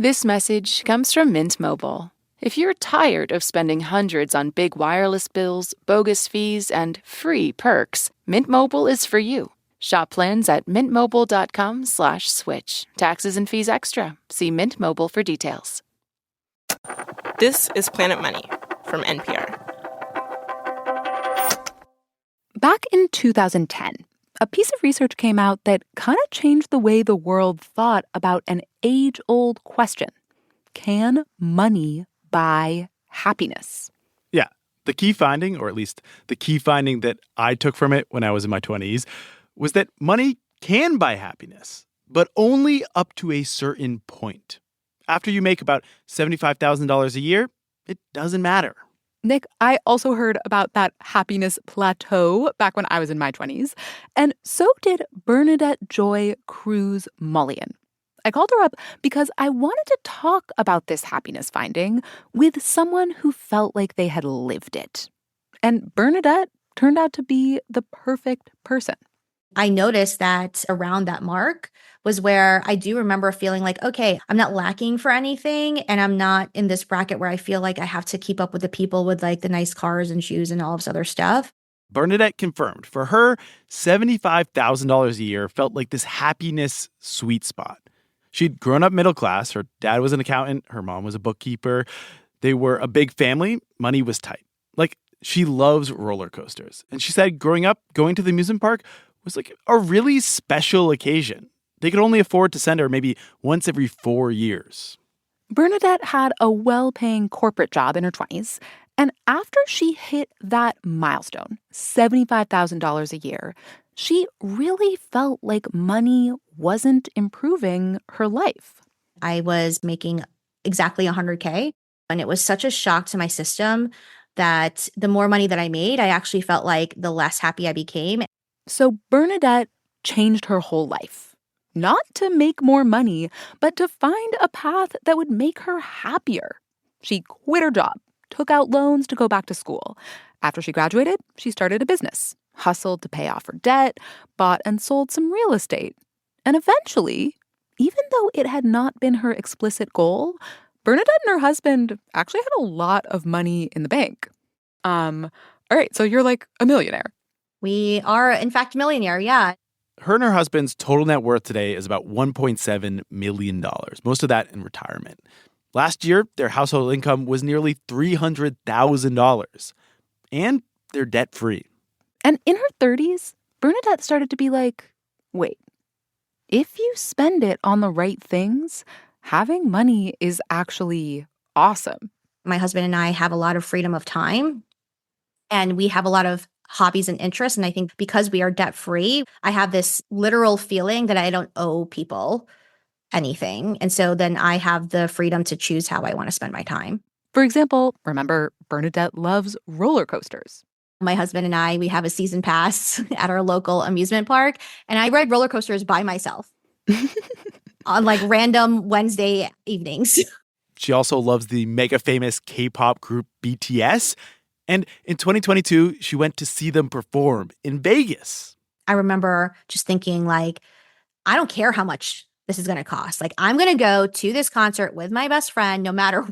This message comes from Mint Mobile. If you're tired of spending hundreds on big wireless bills, bogus fees, and free perks, Mint Mobile is for you. Shop plans at mintmobile.com/switch. Taxes and fees extra. See Mint Mobile for details. This is Planet Money from NPR. Back in 2010, a piece of research came out that kind of changed the way the world thought about an age-old question. Can money buy happiness? Yeah, the key finding, or at least the key finding that I took from it when I was in my 20s, was that money can buy happiness, but only up to a certain point. After you make about $75,000 a year, it doesn't matter. Nick, I also heard about that happiness plateau back when I was in my 20s, and so did Bernadette Joy Cruz Mullion. I called her up because I wanted to talk about this happiness finding with someone who felt like they had lived it. And Bernadette turned out to be the perfect person. I noticed that around that mark was where I do remember feeling like, okay, I'm not lacking for anything, and I'm not in this bracket where I feel like I have to keep up with the people with like the nice cars and shoes and all of this other stuff. Bernadette confirmed for her, $75,000 a year felt like this happiness sweet spot. She'd grown up middle class. Her dad was an accountant. Her mom was a bookkeeper. They were a big family. Money was tight. Like, she loves roller coasters. And she said growing up, going to the amusement park was like a really special occasion. They could only afford to send her maybe once every 4 years. Bernadette had a well-paying corporate job in her 20s. And after she hit that milestone, $75,000 a year, she really felt like money wasn't improving her life. I was making exactly $100K, and it was such a shock to my system that the more money that I made, I actually felt like the less happy I became. So Bernadette changed her whole life. Not to make more money, but to find a path that would make her happier. She quit her job, took out loans to go back to school. After she graduated, she started a business, hustled to pay off her debt, bought and sold some real estate. And eventually, even though it had not been her explicit goal, Bernadette and her husband actually had a lot of money in the bank. All right, so you're like a millionaire. We are, in fact, millionaire, yeah. Her and her husband's total net worth today is about $1.7 million, most of that in retirement. Last year, their household income was nearly $300,000. And they're debt-free. And in her 30s, Bernadette started to be like, wait, if you spend it on the right things, having money is actually awesome. My husband and I have a lot of freedom of time, and we have a lot of hobbies and interests. And I think because we are debt-free, I have this literal feeling that I don't owe people anything. And so then I have the freedom to choose how I want to spend my time. For example, remember, Bernadette loves roller coasters. My husband and I, we have a season pass at our local amusement park, and I ride roller coasters by myself on like random Wednesday evenings. She also loves the mega famous K-pop group BTS. And in 2022, she went to see them perform in Vegas. I remember just thinking like, I don't care how much this is going to cost. Like, I'm going to go to this concert with my best friend no matter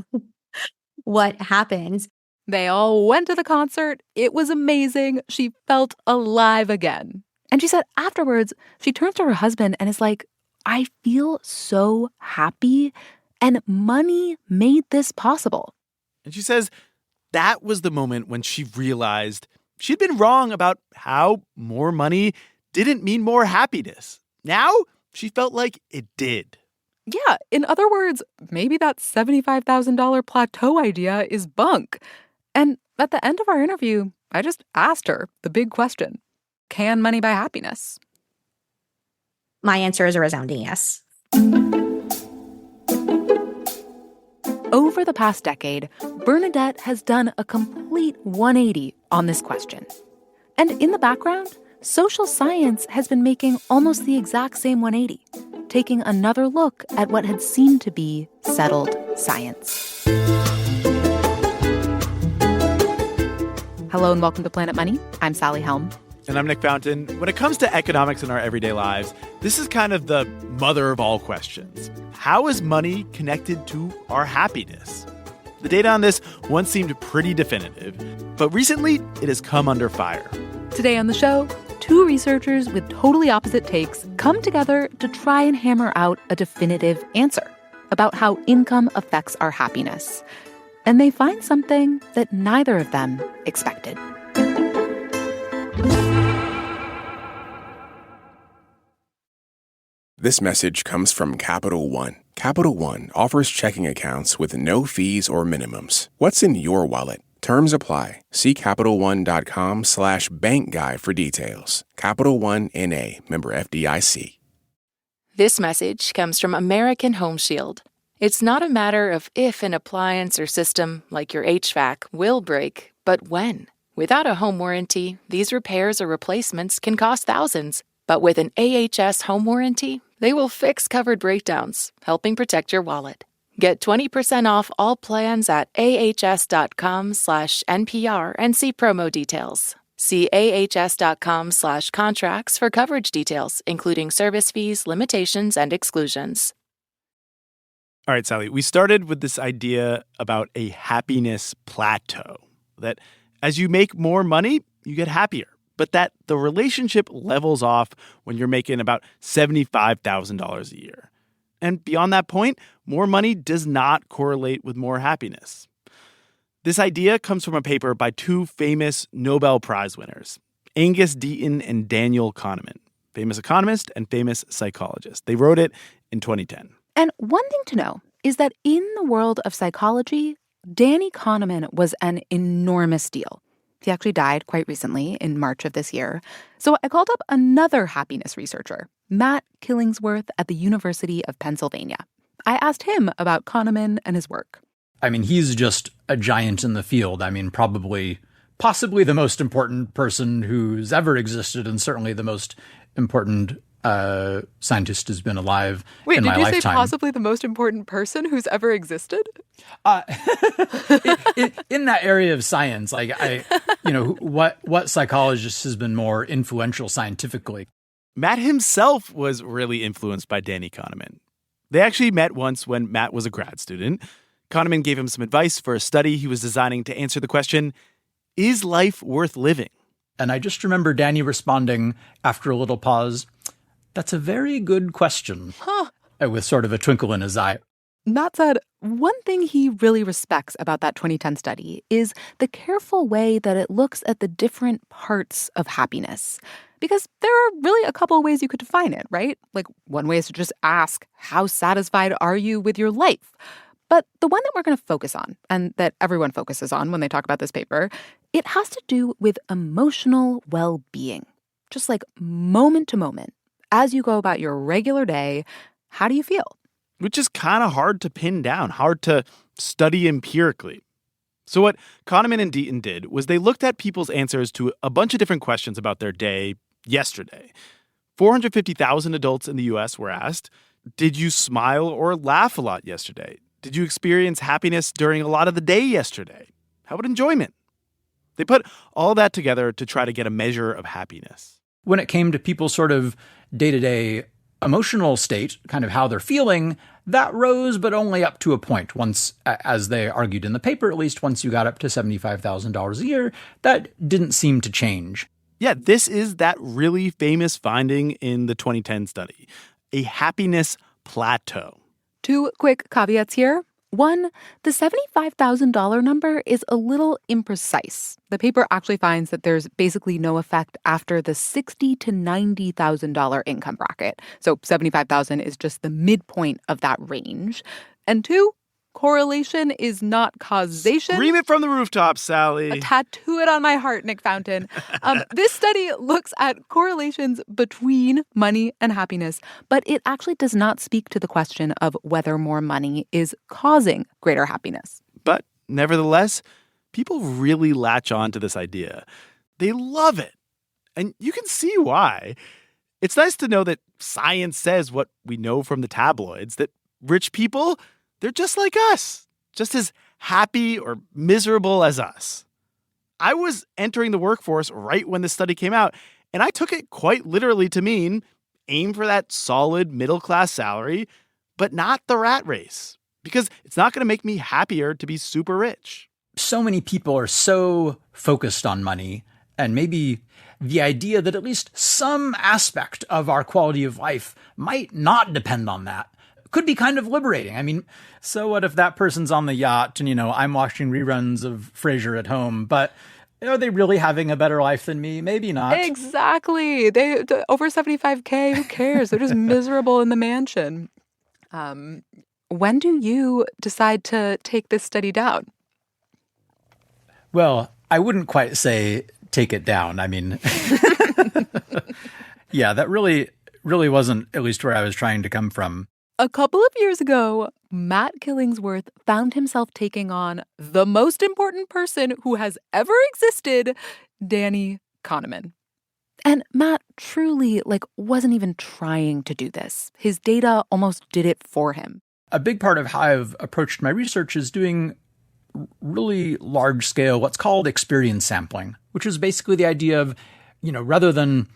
what happens. They all went to the concert. It was amazing. She felt alive again. And she said afterwards, she turns to her husband and is like, I feel so happy, and money made this possible. And she says that was the moment when she realized she'd been wrong about how more money didn't mean more happiness. Now she felt like it did. Yeah, in other words, maybe that $75,000 plateau idea is bunk. And at the end of our interview, I just asked her the big question. Can money buy happiness? My answer is a resounding yes. Over the past decade, Bernadette has done a complete 180 on this question. And in the background, social science has been making almost the exact same 180, taking another look at what had seemed to be settled science. Hello and welcome to Planet Money. I'm Sally Helm. And I'm Nick Fountain. When it comes to economics in our everyday lives, this is kind of the mother of all questions. how is money connected to our happiness? The data on this once seemed pretty definitive, but recently it has come under fire. Today on the show, two researchers with totally opposite takes come together to try and hammer out a definitive answer about how income affects our happiness. And they find something that neither of them expected. This message comes from Capital One. Capital One offers checking accounts with no fees or minimums. What's in your wallet? Terms apply. See CapitalOne.com/bankguy for details. Capital One N.A., member FDIC. This message comes from American Home Shield. It's not a matter of if an appliance or system, like your HVAC, will break, but when. Without a home warranty, these repairs or replacements can cost thousands. But with an AHS home warranty, they will fix covered breakdowns, helping protect your wallet. Get 20% off all plans at ahs.com/NPR and see promo details. See ahs.com/contracts for coverage details, including service fees, limitations, and exclusions. All right, Sally, we started with this idea about a happiness plateau, that as you make more money, you get happier, but that the relationship levels off when you're making about $75,000 a year. And beyond that point, more money does not correlate with more happiness. This idea comes from a paper by two famous Nobel Prize winners, Angus Deaton and Daniel Kahneman, famous economist and famous psychologist. They wrote it in 2010. And one thing to know is that in the world of psychology, Danny Kahneman was an enormous deal. He actually died quite recently in March of this year. So I called up another happiness researcher, Matt Killingsworth at the University of Pennsylvania. I asked him about Kahneman and his work. I mean, he's just a giant in the field. I mean, possibly the most important person who's ever existed, and certainly the most important scientist who's been alive in my lifetime. Wait, did you say possibly the most important person who's ever existed? In that area of science, like what psychologist has been more influential scientifically? Matt himself was really influenced by Danny Kahneman. They actually met once when Matt was a grad student. Kahneman gave him some advice for a study he was designing to answer the question, is life worth living? And I just remember Danny responding after a little pause, that's a very good question, with sort of a twinkle in his eye. Matt said one thing he really respects about that 2010 study is the careful way that it looks at the different parts of happiness. Because there are really a couple of ways you could define it, right? Like, one way is to just ask, how satisfied are you with your life? But the one that we're going to focus on, and that everyone focuses on when they talk about this paper, it has to do with emotional well-being. Just like moment to moment. As you go about your regular day, how do you feel? Which is kind of hard to pin down, hard to study empirically. So what Kahneman and Deaton did was they looked at people's answers to a bunch of different questions about their day yesterday. 450,000 adults in the U.S. were asked, did you smile or laugh a lot yesterday? Did you experience happiness during a lot of the day yesterday? How about enjoyment? They put all that together to try to get a measure of happiness. When it came to people's sort of day-to-day emotional state, kind of how they're feeling, that rose, but only up to a point. Once, as they argued in the paper, at least once you got up to $75,000 a year, that didn't seem to change. Yeah, this is that really famous finding in the 2010 study, a happiness plateau. Two quick caveats here. One, the $75,000 number is a little imprecise. The paper actually finds that there's basically no effect after the $60,000 to $90,000 income bracket. So $75,000 is just the midpoint of that range. And two, correlation is not causation. Scream it from the rooftops, Sally. Tattoo it on my heart, Nick Fountain. This study looks at correlations between money and happiness, but it actually does not speak to the question of whether more money is causing greater happiness. But nevertheless, people really latch on to this idea. They love it. And you can see why. It's nice to know that science says what we know from the tabloids, that rich people, they're just like us, just as happy or miserable as us. I was entering the workforce right when this study came out, and I took it quite literally to mean aim for that solid middle-class salary, but not the rat race, because it's not going to make me happier to be super rich. So many people are so focused on money, and maybe the idea that at least some aspect of our quality of life might not depend on that could be kind of liberating. I mean, so what if that person's on the yacht and, I'm watching reruns of Frasier at home, but are they really having a better life than me? Maybe not. Exactly. They over 75K, who cares? They're just miserable in the mansion. When do you decide to take this study down? Well, I wouldn't quite say take it down. I mean, yeah, that really wasn't at least where I was trying to come from. A couple of years ago, Matt Killingsworth found himself taking on the most important person who has ever existed, Danny Kahneman. And Matt truly, wasn't even trying to do this. His data almost did it for him. A big part of how I've approached my research is doing really large scale, what's called experience sampling, which is basically the idea of, rather than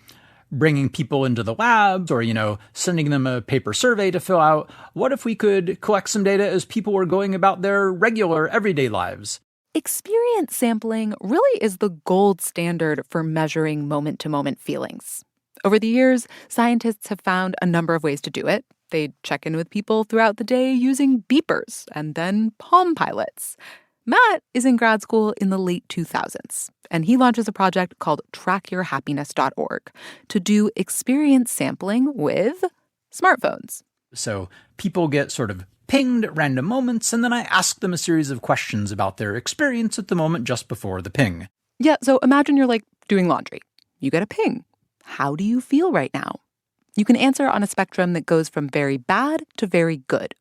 bringing people into the labs or, sending them a paper survey to fill out, what if we could collect some data as people were going about their regular everyday lives? Experience sampling really is the gold standard for measuring moment-to-moment feelings. Over the years, scientists have found a number of ways to do it. They check in with people throughout the day using beepers and then Palm Pilots. Matt is in grad school in the late 2000s, and he launches a project called trackyourhappiness.org to do experience sampling with smartphones. So people get sort of pinged at random moments, and then I ask them a series of questions about their experience at the moment just before the ping. Yeah, so imagine you're doing laundry. You get a ping. How do you feel right now? You can answer on a spectrum that goes from very bad to very good.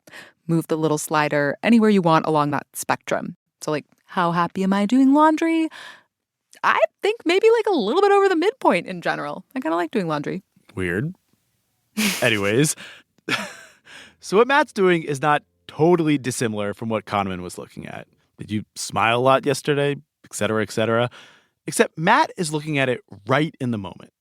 Move the little slider anywhere you want along that spectrum. So how happy am I doing laundry? I think maybe a little bit over the midpoint in general. I kind of like doing laundry. Weird. Anyways, so what Matt's doing is not totally dissimilar from what Kahneman was looking at. Did you smile a lot yesterday, et cetera, et cetera? Except Matt is looking at it right in the moment.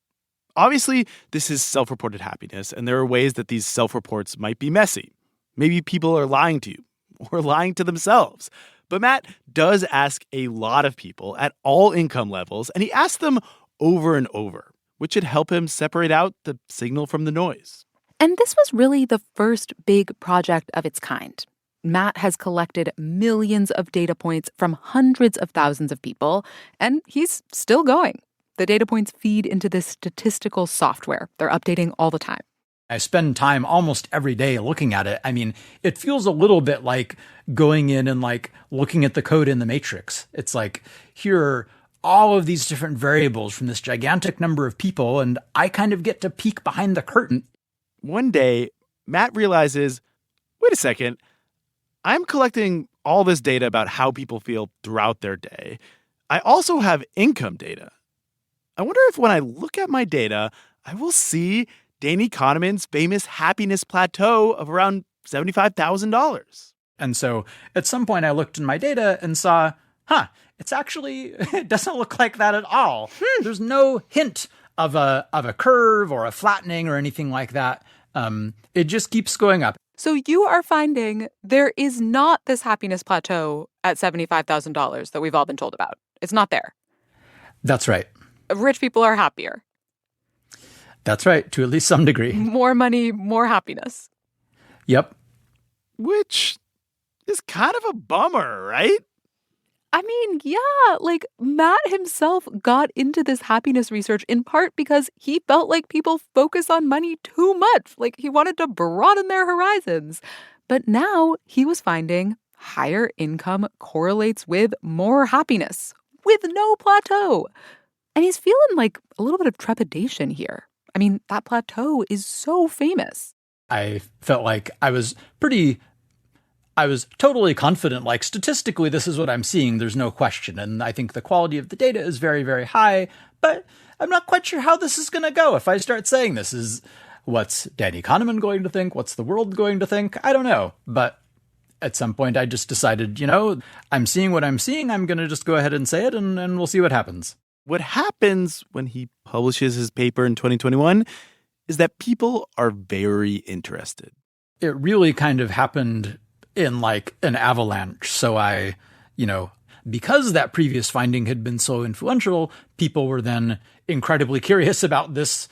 Obviously, this is self-reported happiness, and there are ways that these self-reports might be messy. Maybe people are lying to you or lying to themselves. But Matt does ask a lot of people at all income levels, and he asks them over and over, which should help him separate out the signal from the noise. And this was really the first big project of its kind. Matt has collected millions of data points from hundreds of thousands of people, and he's still going. The data points feed into this statistical software they're updating all the time. I spend time almost every day looking at it. I mean, it feels a little bit like going in and looking at the code in the Matrix. It's here are all of these different variables from this gigantic number of people, and I kind of get to peek behind the curtain. One day, Matt realizes, wait a second, I'm collecting all this data about how people feel throughout their day. I also have income data. I wonder if when I look at my data, I will see Danny Kahneman's famous happiness plateau of around $75,000. And so at some point I looked in my data and saw, it doesn't look like that at all. There's no hint of a curve or a flattening or anything like that. It just keeps going up. So you are finding there is not this happiness plateau at $75,000 that we've all been told about. It's not there. That's right. Rich people are happier. That's right, to at least some degree. More money, more happiness. Yep. Which is kind of a bummer, right? I mean, yeah, Matt himself got into this happiness research in part because he felt like people focus on money too much. He wanted to broaden their horizons. But now he was finding higher income correlates with more happiness, with no plateau. And he's feeling a little bit of trepidation here. I mean, that plateau is so famous. I felt like I was totally confident, statistically, this is what I'm seeing. There's no question. And I think the quality of the data is very, very high. But I'm not quite sure how this is going to go. If I start saying this is what's Danny Kahneman going to think? What's the world going to think? I don't know. But at some point, I just decided, I'm seeing what I'm seeing. I'm going to just go ahead and say it, and we'll see what happens. What happens when he publishes his paper in 2021 is that people are very interested. it really kind of happened in like an avalanche. So because that previous finding had been so influential, people were then incredibly curious about this,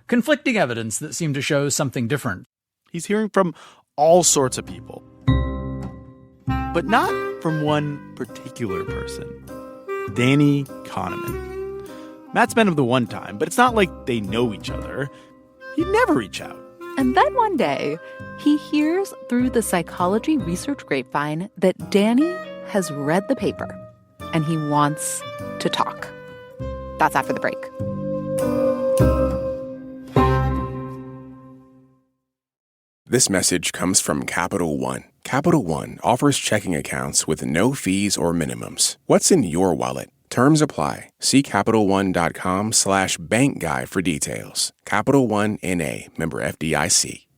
conflicting evidence that seemed to show something different. He's hearing from all sorts of people, but not from one particular person, Danny Kahneman. Matt's met him the one time, but it's not like they know each other. He'd never reach out. And then one day, he hears through the psychology research grapevine that Danny has read the paper, and he wants to talk. That's after the break. This message comes from Capital One. Capital One offers checking accounts with no fees or minimums. What's in your wallet? Terms apply. See CapitalOne.com/bankguy for details. Capital One N.A., member FDIC.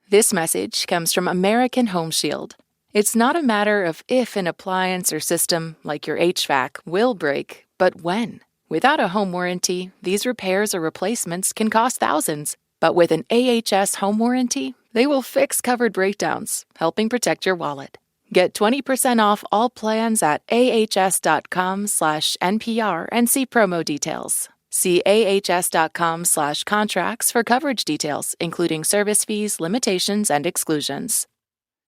This message comes from American Home Shield. It's not a matter of if an appliance or system, like your HVAC, will break, but when. Without a home warranty, these repairs or replacements can cost thousands. But with an AHS home warranty, they will fix covered breakdowns, helping protect your wallet. Get 20% off all plans at ahs.com/NPR and see promo details. See ahs.com/contracts for coverage details, including service fees, limitations, and exclusions.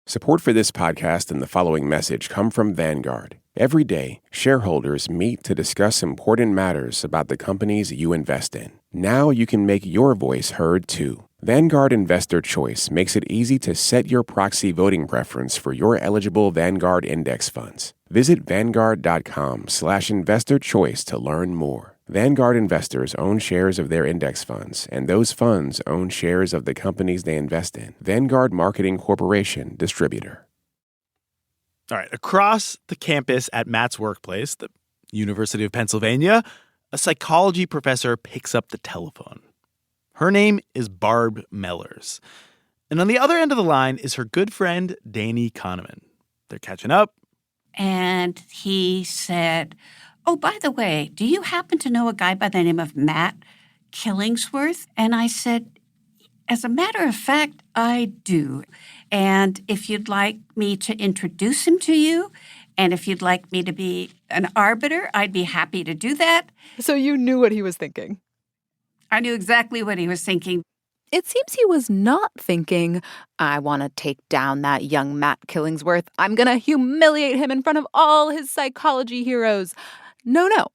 Support for this podcast and the following message come from Vanguard. Every day, shareholders meet to discuss important matters about the companies you invest in. Now you can make your voice heard too. Vanguard Investor Choice makes it easy to set your proxy voting preference for your eligible Vanguard index funds. Visit Vanguard.com/investor choice to learn more. Vanguard investors own shares of their index funds, and those funds own shares of the companies they invest in. Vanguard Marketing Corporation, distributor. All right, across the campus at Matt's workplace, the University of Pennsylvania, a psychology professor picks up the telephone. Her name is Barb Mellers. And on the other end of the line is her good friend, Danny Kahneman. They're catching up. And he said, "Oh, by the way, do you happen to know a guy by the name of Matt Killingsworth?" And I said, "As a matter of fact, I do. And if you'd like me to introduce him to you, and if you'd like me to be an arbiter, I'd be happy to do that." So you knew what he was thinking. I knew exactly what he was thinking. It seems he was not thinking, I want to take down that young Matt Killingsworth. I'm going to humiliate him in front of all his psychology heroes. No.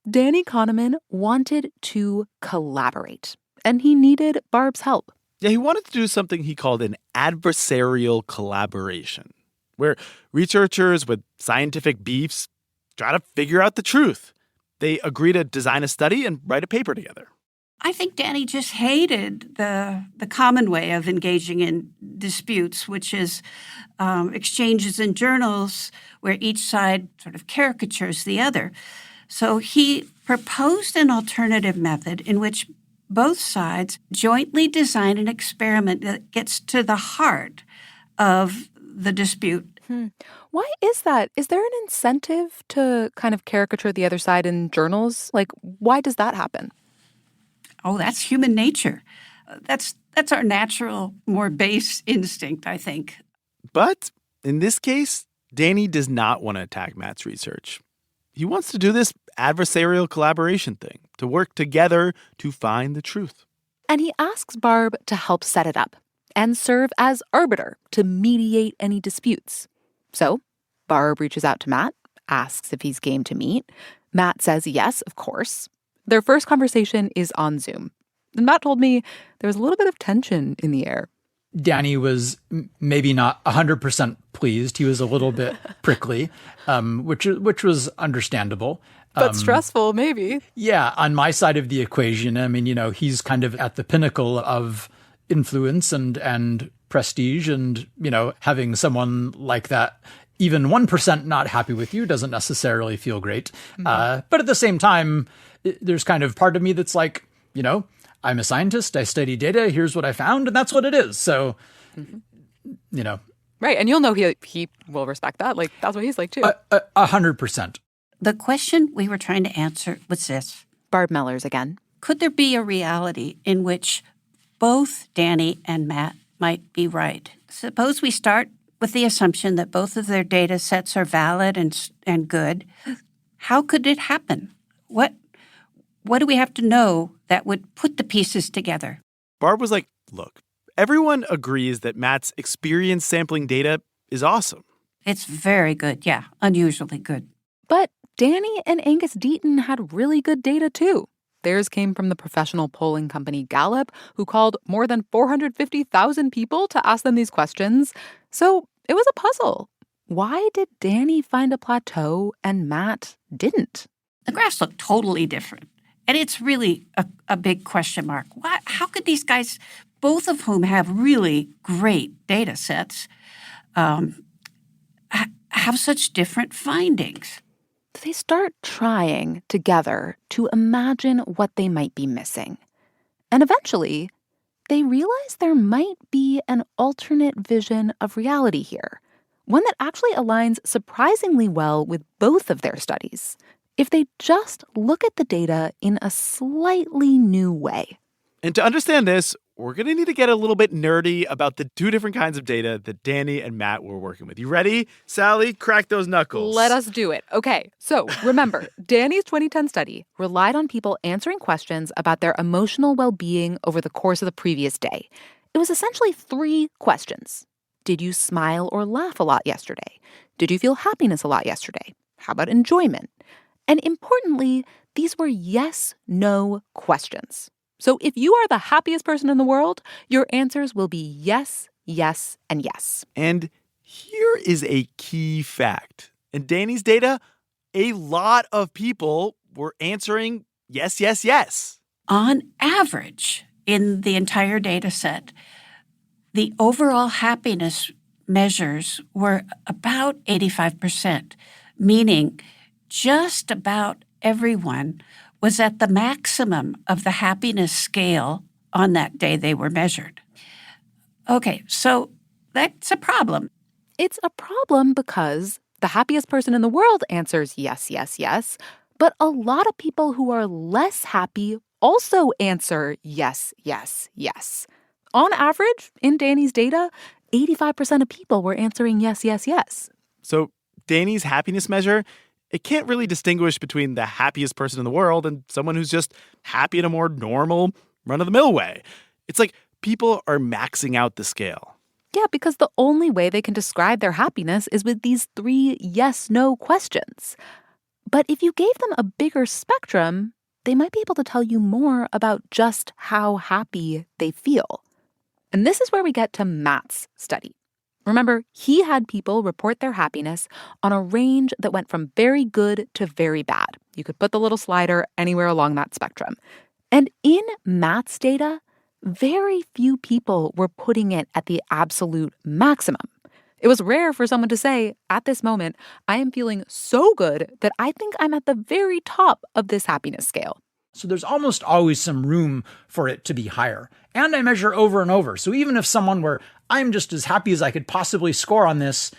Danny Kahneman wanted to collaborate, and he needed Barb's help. Yeah, he wanted to do something he called an adversarial collaboration, where researchers with scientific beefs try to figure out the truth. They agree to design a study and write a paper together. I think Danny just hated the common way of engaging in disputes, which is exchanges in journals where each side sort of caricatures the other. So he proposed an alternative method in which both sides jointly design an experiment that gets to the heart of the dispute. Why is that? Is there an incentive to kind of caricature the other side in journals? Like, why does that happen? Oh, that's human nature. That's our natural, more base instinct, I think. But in this case, Danny does not want to attack Matt's research. He wants to do this adversarial collaboration thing, to work together to find the truth. And he asks Barb to help set it up and serve as arbiter to mediate any disputes. So Barb reaches out to Matt, asks if he's game to meet. Matt says yes, of course. Their first conversation is on Zoom. And Matt told me there was a little bit of tension in the air. Danny was maybe not 100% pleased. He was a little bit prickly, which was understandable. But stressful, maybe. Yeah, on my side of the equation, I mean, he's kind of at the pinnacle of influence and prestige, and, having someone like that, even 1% not happy with you doesn't necessarily feel great. Mm-hmm. But at the same time, there's kind of part of me that's like, I'm a scientist, I study data, here's what I found, and that's what it is. So, Right, and you'll know he will respect that. Like, that's what he's like, too. 100%. The question we were trying to answer was this. Barb Mellers again. Could there be a reality in which both Danny and Matt might be right. Suppose we start with the assumption that both of their data sets are valid and good. How could it happen? What do we have to know that would put the pieces together? Barb was like, look, everyone agrees that Matt's experience sampling data is awesome. It's very good, yeah, unusually good. But Danny and Angus Deaton had really good data, too. Theirs came from the professional polling company Gallup, who called more than 450,000 people to ask them these questions. So it was a puzzle. Why did Danny find a plateau and Matt didn't? The graphs look totally different. And it's really a big question mark. How could these guys, both of whom have really great data sets, have such different findings? They start trying together to imagine what they might be missing. And eventually, they realize there might be an alternate vision of reality here, one that actually aligns surprisingly well with both of their studies, if they just look at the data in a slightly new way. And to understand this, we're going to need to get a little bit nerdy about the two different kinds of data that Danny and Matt were working with. You ready, Sally? Crack those knuckles. Let us do it. Okay, so remember, Danny's 2010 study relied on people answering questions about their emotional well-being over the course of the previous day. It was essentially 3 questions. Did you smile or laugh a lot yesterday? Did you feel happiness a lot yesterday? How about enjoyment? And importantly, these were yes-no questions. So if you are the happiest person in the world, your answers will be yes, yes, and yes. And here is a key fact. In Danny's data, a lot of people were answering yes, yes, yes. On average, in the entire data set, the overall happiness measures were about 85%, meaning just about everyone was at the maximum of the happiness scale on that day they were measured. Okay, so that's a problem. It's a problem because the happiest person in the world answers yes, yes, yes, but a lot of people who are less happy also answer yes, yes, yes. On average, in Danny's data, 85% of people were answering yes, yes, yes. So Danny's happiness measure, it can't really distinguish between the happiest person in the world and someone who's just happy in a more normal, run-of-the-mill way. It's like people are maxing out the scale. Yeah, because the only way they can describe their happiness is with these 3 yes-no questions. But if you gave them a bigger spectrum, they might be able to tell you more about just how happy they feel. And this is where we get to Matt's study. Remember, he had people report their happiness on a range that went from very good to very bad. You could put the little slider anywhere along that spectrum. And in Matt's data, very few people were putting it at the absolute maximum. It was rare for someone to say, at this moment, I am feeling so good that I think I'm at the very top of this happiness scale. So there's almost always some room for it to be higher. And I measure over and over. So even if someone were, I'm just as happy as I could possibly score on this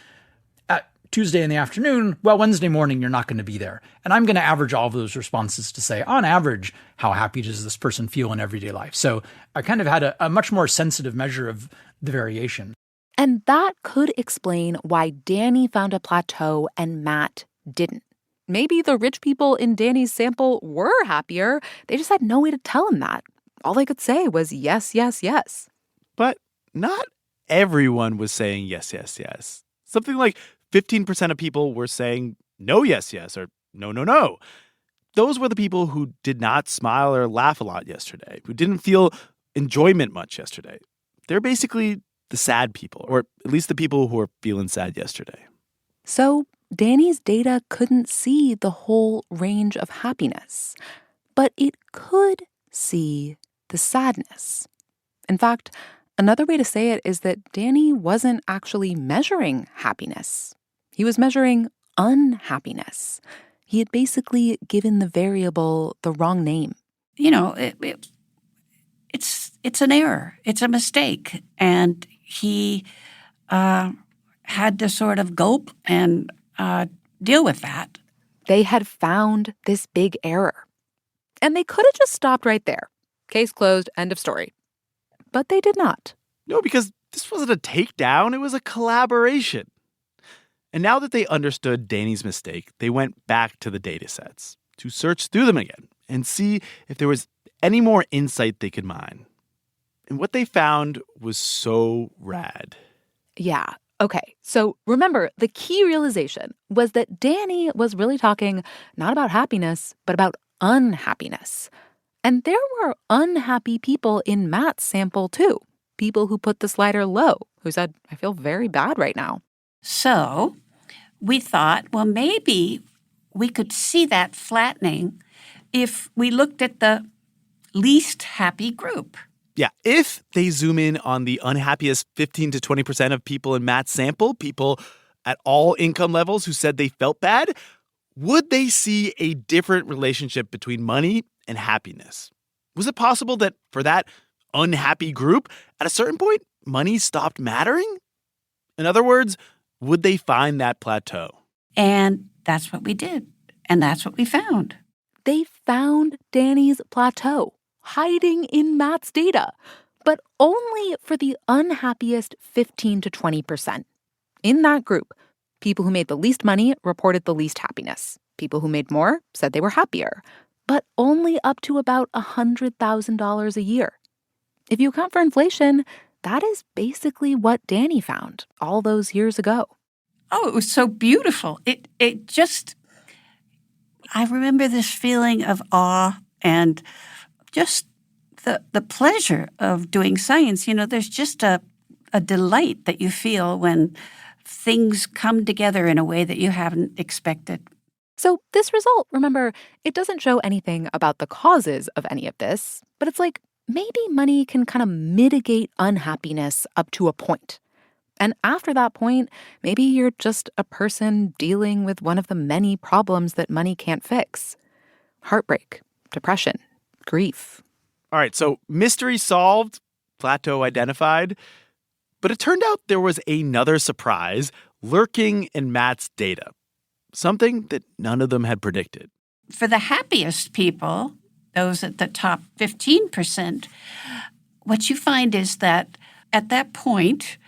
at Tuesday in the afternoon, well, Wednesday morning, you're not going to be there. And I'm going to average all of those responses to say, on average, how happy does this person feel in everyday life? So I kind of had a much more sensitive measure of the variation. And that could explain why Danny found a plateau and Matt didn't. Maybe the rich people in Danny's sample were happier. They just had no way to tell him that. All they could say was yes, yes, yes. But not everyone was saying yes, yes, yes. Something like 15% of people were saying no, yes, yes, or no, no, no. Those were the people who did not smile or laugh a lot yesterday, who didn't feel enjoyment much yesterday. They're basically the sad people, or at least the people who were feeling sad yesterday. So Danny's data couldn't see the whole range of happiness, but it could see the sadness. In fact, another way to say it is that Danny wasn't actually measuring happiness. He was measuring unhappiness. He had basically given the variable the wrong name. You know, it's an error. It's a mistake. And he had to sort of gulp and deal with that. They had found this big error. And they could have just stopped right there. Case closed, end of story. But they did not. No, because this wasn't a takedown, it was a collaboration. And now that they understood Danny's mistake, they went back to the data sets to search through them again and see if there was any more insight they could mine. And what they found was so rad. Yeah. Okay. So remember, the key realization was that Danny was really talking not about happiness, but about unhappiness. And there were unhappy people in Matt's sample, too. People who put the slider low, who said, I feel very bad right now. So we thought, well, maybe we could see that flattening if we looked at the least happy group. Yeah, if they zoom in on the unhappiest 15 to 20% of people in Matt's sample, people at all income levels who said they felt bad, would they see a different relationship between money and happiness? Was it possible that for that unhappy group, at a certain point, money stopped mattering? In other words, would they find that plateau? And that's what we did. And that's what we found. They found Danny's plateau, hiding in Matt's data, but only for the unhappiest 15 to 20%. In that group, people who made the least money reported the least happiness. People who made more said they were happier, but only up to about $100,000 a year. If you account for inflation, that is basically what Danny found all those years ago. Oh, it was so beautiful. It just, I remember this feeling of awe and just the pleasure of doing science. You know, there's just a delight that you feel when things come together in a way that you haven't expected. So this result, remember, it doesn't show anything about the causes of any of this, but it's like maybe money can kind of mitigate unhappiness up to a point. And after that point, maybe you're just a person dealing with one of the many problems that money can't fix. Heartbreak, depression, grief. All right, so mystery solved, plateau identified. But it turned out there was another surprise lurking in Matt's data, something that none of them had predicted. For the happiest people, those at the top 15%, what you find is that at that point,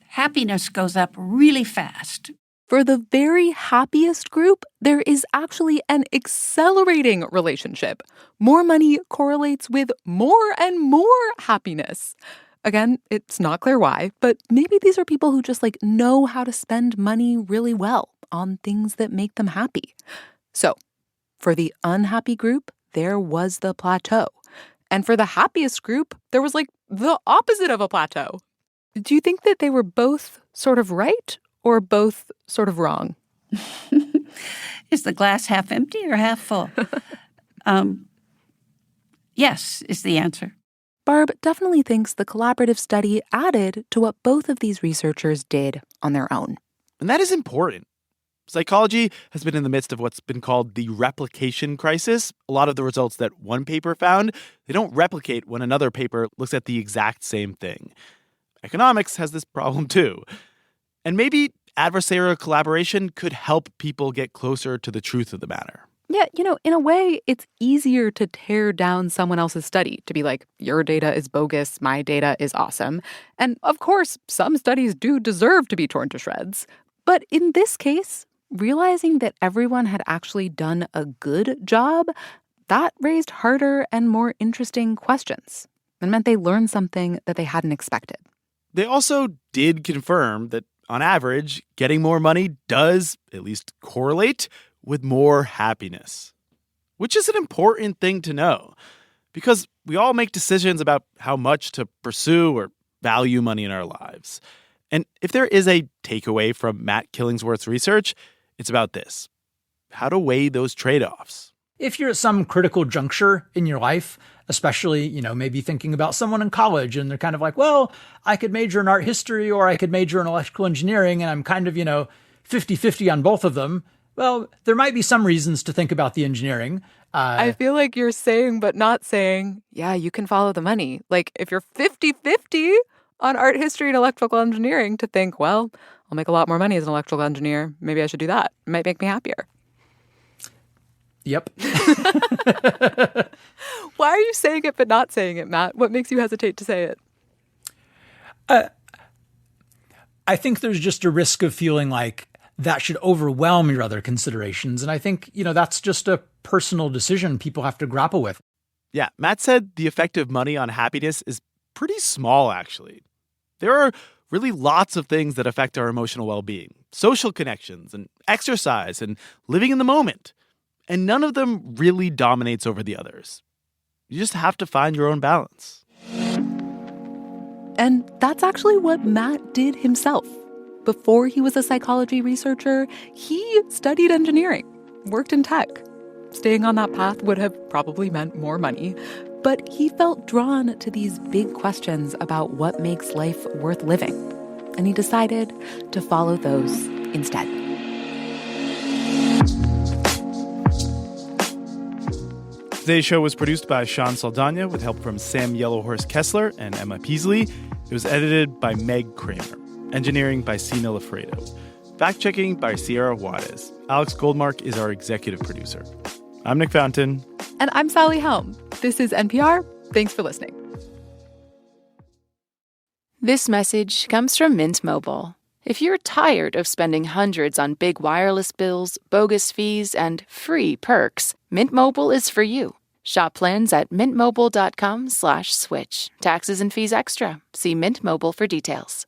happiness goes up really fast. For the very happiest group, there is actually an accelerating relationship. More money correlates with more and more happiness. Again, it's not clear why, but maybe these are people who just know how to spend money really well on things that make them happy. So, for the unhappy group, there was the plateau. And for the happiest group, there was the opposite of a plateau. Do you think that they were both sort of right or both sort of wrong? Is the glass half empty or half full? Yes, is the answer. Barb definitely thinks the collaborative study added to what both of these researchers did on their own. And that is important. Psychology has been in the midst of what's been called the replication crisis. A lot of the results that one paper found, they don't replicate when another paper looks at the exact same thing. Economics has this problem too. And maybe adversarial collaboration could help people get closer to the truth of the matter. Yeah, in a way, it's easier to tear down someone else's study, to be like, your data is bogus, my data is awesome. And of course, some studies do deserve to be torn to shreds. But in this case, realizing that everyone had actually done a good job, that raised harder and more interesting questions and meant they learned something that they hadn't expected. They also did confirm that, on average, getting more money does at least correlate with more happiness, which is an important thing to know because we all make decisions about how much to pursue or value money in our lives. And if there is a takeaway from Matt Killingsworth's research, it's about this: how to weigh those trade-offs. If you're at some critical juncture in your life, especially, maybe thinking about someone in college and they're kind of like, well, I could major in art history or I could major in electrical engineering and I'm kind of, 50-50 on both of them. Well, there might be some reasons to think about the engineering. I feel like you're saying but not saying, yeah, you can follow the money. If you're 50-50 on art history and electrical engineering, to think, well, I'll make a lot more money as an electrical engineer. Maybe I should do that. It might make me happier. Yep. Why are you saying it but not saying it, Matt? What makes you hesitate to say it? I think there's just a risk of feeling like that should overwhelm your other considerations. And I think, that's just a personal decision people have to grapple with. Yeah, Matt said the effect of money on happiness is pretty small, actually. There are really lots of things that affect our emotional well-being. Social connections and exercise and living in the moment. And none of them really dominates over the others. You just have to find your own balance. And that's actually what Matt did himself. Before he was a psychology researcher, he studied engineering, worked in tech. Staying on that path would have probably meant more money, but he felt drawn to these big questions about what makes life worth living. And he decided to follow those instead. Today's show was produced by Sean Saldana with help from Sam Yellowhorse Kessler and Emma Peasley. It was edited by Meg Kramer. Engineering by Sina Lafredo. Fact-checking by Sierra Juarez. Alex Goldmark is our executive producer. I'm Nick Fountain. And I'm Sally Helm. This is NPR. Thanks for listening. This message comes from Mint Mobile. If you're tired of spending hundreds on big wireless bills, bogus fees, and free perks, Mint Mobile is for you. Shop plans at mintmobile.com/switch. Taxes and fees extra. See Mint Mobile for details.